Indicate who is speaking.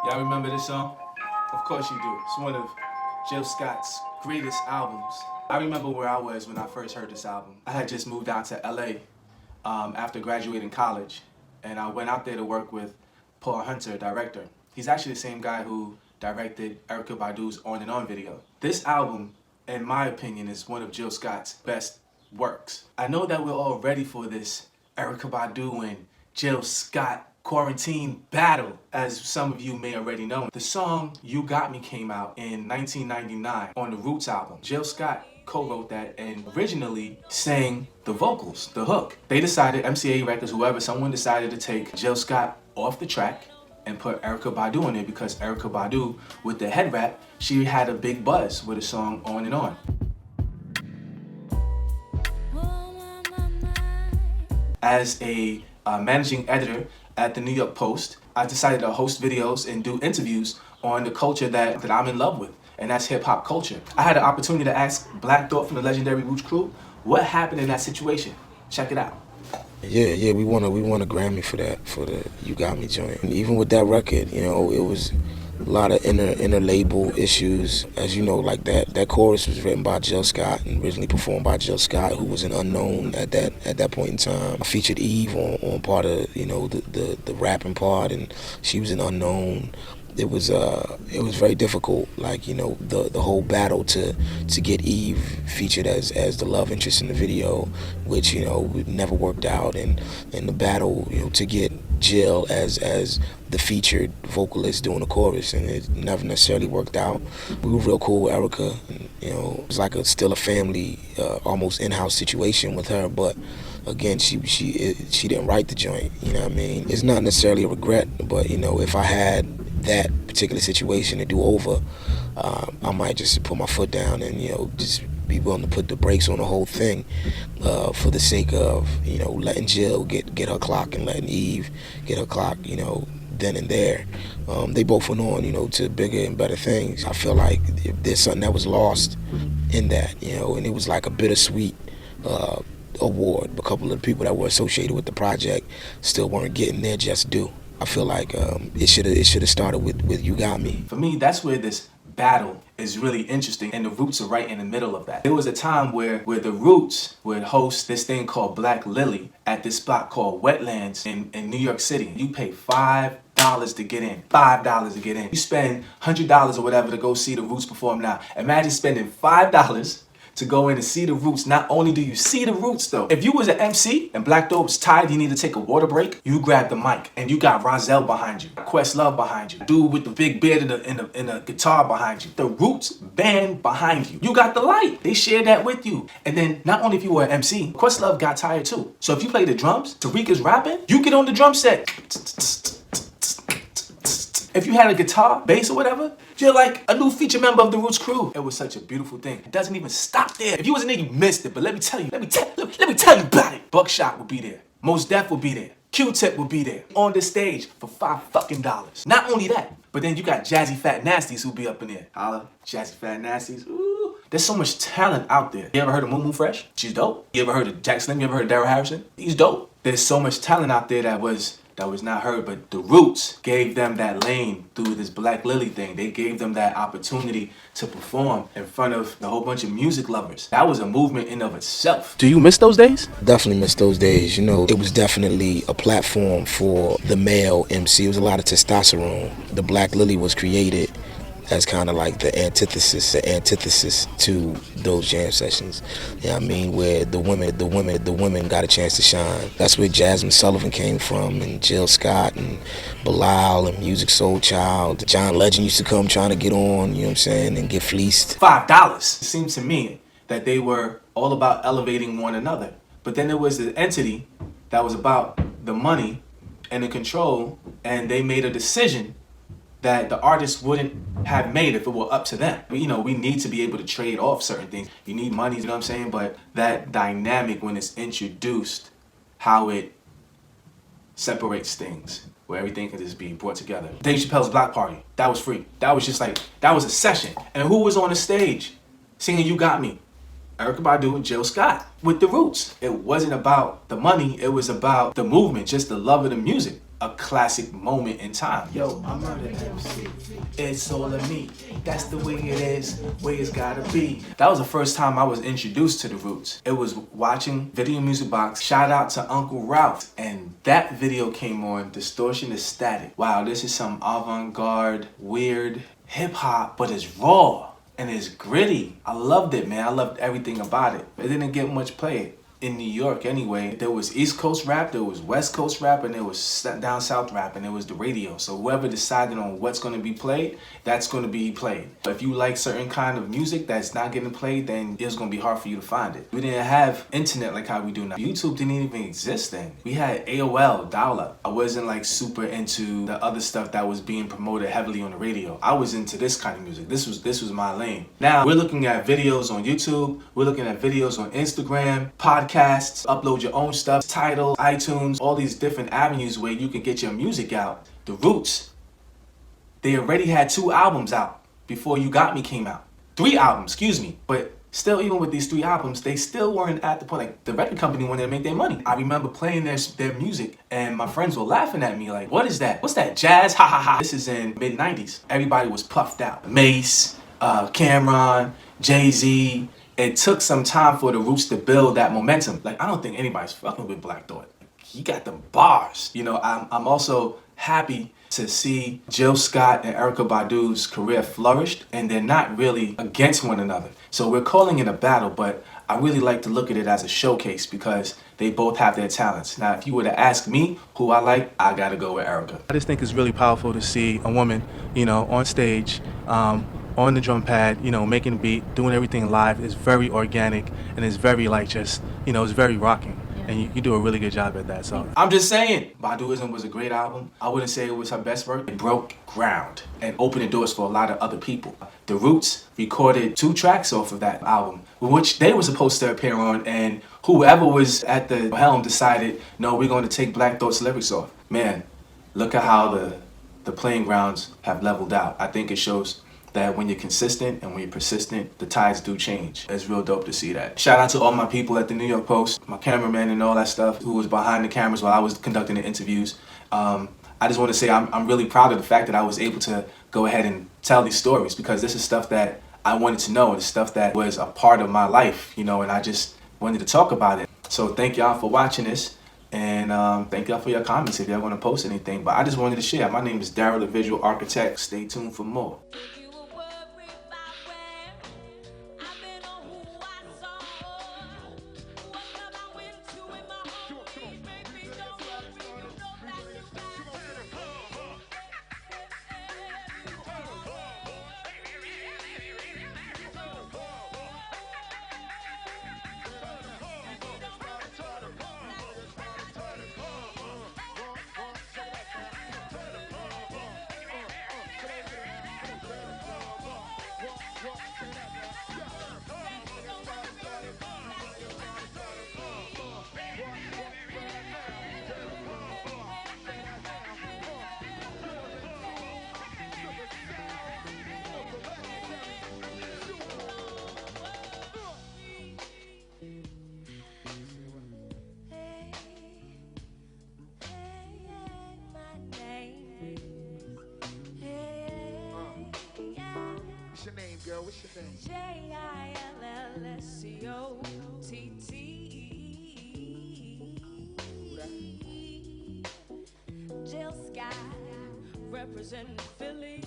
Speaker 1: Y'all remember this song? Of course you do. It's one of Jill Scott's greatest albums. I remember where I was when I first heard this album. I had just moved out to LA after graduating college, and I went out there to work with Paul Hunter, director. He's actually the same guy who directed Erykah Badu's On and On video. This album, in my opinion, is one of Jill Scott's best works. I know that we're all ready for this Erykah Badu and Jill Scott quarantine battle, as some of you may already know. The song You Got Me came out in 1999 on the Roots album. Jill Scott co-wrote that and originally sang the vocals, the hook. They decided, MCA Records, whoever, someone decided to take Jill Scott off the track and put Erykah Badu in it because Erykah Badu, with the head wrap, she had a big buzz with the song On and On. As a managing editor at the New York Post, I decided to host videos and do interviews on the culture that I'm in love with, and that's hip-hop culture. I had an opportunity to ask Black Thought from the legendary Roots crew what happened in that situation. Check it out.
Speaker 2: Yeah, we won a Grammy for that, for the You Got Me joint. And even with that record, you know, it was a lot of inner label issues. As you know, like that chorus was written by Jill Scott and originally performed by Jill Scott, who was an unknown at that point in time. I featured Eve on part of, you know, the rapping part, and she was an unknown. It was very difficult, like, you know, the whole battle to get Eve featured as the love interest in the video, which, you know, never worked out, and the battle, you know, to get Jill as the featured vocalist doing the chorus, and it never necessarily worked out. We were real cool with Erykah, and, you know, it was like still a family, almost in-house situation with her, but again, she didn't write the joint, you know what I mean? It's not necessarily a regret, but, you know, if I had that particular situation to do over, I might just put my foot down and, you know, just be willing to put the brakes on the whole thing for the sake of, you know, letting Jill get her clock and letting Eve get her clock, you know, then and there. They both went on, you know, to bigger and better things. I feel like there's something that was lost in that, you know, and it was like a bittersweet award. A couple of the people that were associated with the project still weren't getting their just due. I feel like it should have started with You Got Me.
Speaker 1: For me, that's where this battle is really interesting, and the Roots are right in the middle of that. There was a time where the Roots would host this thing called Black Lily at this spot called Wetlands in New York City. You pay $5 to get in. $5 to get in. You spend $100 or whatever to go see the Roots perform now. Imagine spending $5 to go in and see the Roots. Not only do you see the Roots though, if you was an MC and Black Thought was tired, you need to take a water break, you grab the mic and you got Rozelle behind you, Questlove behind you, dude with the big beard and the guitar behind you, the Roots band behind you. You got the light. They share that with you. And then not only if you were an MC, Questlove got tired too. So if you play the drums, Tariq is rapping, you get on the drum set. If you had a guitar, bass, or whatever, you're like a new feature member of the Roots crew. It was such a beautiful thing. It doesn't even stop there. If you was a nigga, you missed it. But let me tell you about it. Buckshot will be there. Mos Def will be there. Q-Tip will be there on the stage for $5. Not only that, but then you got Jazzy Fat Nasties who'll be up in there. Holla, Jazzy Fat Nasties. Ooh. There's so much talent out there. You ever heard of Moo Moo Fresh? She's dope. You ever heard of Jack Slim? You ever heard of Daryl Harrison? He's dope. There's so much talent out there that was not heard, but the Roots gave them that lane through this Black Lily thing. They gave them that opportunity to perform in front of a whole bunch of music lovers. That was a movement in of itself. Do you miss those days?
Speaker 2: Definitely miss those days. You know, it was definitely a platform for the male MC. It was a lot of testosterone. The Black Lily was created as kind of like the antithesis to those jam sessions. You know what I mean? Where the women got a chance to shine. That's where Jasmine Sullivan came from, and Jill Scott and Bilal and Music Soul Child. John Legend used to come trying to get on, you know what I'm saying, and get fleeced.
Speaker 1: $5. It seemed to me that they were all about elevating one another. But then there was the entity that was about the money and the control, and they made a decision that the artists wouldn't have made if it were up to them. You know, we need to be able to trade off certain things. You need money, you know what I'm saying? But that dynamic, when it's introduced, how it separates things, where everything can just be brought together. Dave Chappelle's Block Party, that was free. That was just like, that was a session. And who was on the stage singing You Got Me? Erykah Badu and Jill Scott with the Roots. It wasn't about the money, it was about the movement, just the love of the music. a classic moment in time. Yo, I'm Murder MC. It's all of me. That's the way it is, way it's gotta be. That was the first time I was introduced to the Roots. It was watching Video Music Box. Shout out to Uncle Ralph. And that video came on, Distortion is Static. Wow, this is some avant-garde, weird hip hop, but it's raw and it's gritty. I loved it, man. I loved everything about it. It didn't get much play in New York anyway. There was East Coast rap, there was West Coast rap, and there was down South rap, and there was the radio. So whoever decided on what's going to be played, that's going to be played. But if you like certain kind of music that's not getting played, then it's going to be hard for you to find it. We didn't have internet like how we do now. YouTube didn't even exist then. We had AOL, dial-up. I wasn't like super into the other stuff that was being promoted heavily on the radio. I was into this kind of music. This was my lane. Now we're looking at videos on YouTube. We're looking at videos on Instagram, podcasts, upload your own stuff, Tidal, iTunes, all these different avenues where you can get your music out. The Roots, they already had 2 albums out before You Got Me came out. 3 albums, excuse me. But still, even with these 3 albums, they still weren't at the point, like the record company wanted to make their money. I remember playing their music and my friends were laughing at me like, what is that? What's that, jazz? Ha ha ha. This is in mid-90s. Everybody was puffed out. Mace, Cameron, Jay-Z. It took some time for the Roots to build that momentum. Like, I don't think anybody's fucking with Black Thought. He got them bars. You know, I'm also happy to see Jill Scott and Erykah Badu's career flourished, and they're not really against one another. So we're calling it a battle, but I really like to look at it as a showcase because they both have their talents. Now, if you were to ask me who I like, I gotta go with Erykah. I just think it's really powerful to see a woman, you know, on stage, on the drum pad, you know, making a beat, doing everything live. Is very organic and it's very like just, you know, it's very rocking. And you do a really good job at that. So I'm just saying, Baduism was a great album. I wouldn't say it was her best work. It broke ground and opened the doors for a lot of other people. The Roots recorded 2 tracks off of that album, which they were supposed to appear on, and whoever was at the helm decided, no, we're going to take Black Thought's lyrics off. Man, look at how the playing grounds have leveled out. I think it shows that when you're consistent and when you're persistent, the tides do change. It's real dope to see that. Shout out to all my people at the New York Post, my cameraman and all that stuff, who was behind the cameras while I was conducting the interviews. I just want to say I'm really proud of the fact that I was able to go ahead and tell these stories, because this is stuff that I wanted to know. It's stuff that was a part of my life, you know, and I just wanted to talk about it. So thank y'all for watching this. And thank y'all for your comments if y'all want to post anything. But I just wanted to share. My name is Daryl, the Visual Architect. Stay tuned for more.
Speaker 3: What's your name, girl? What's your name?
Speaker 4: Jill Scott, representing Philly.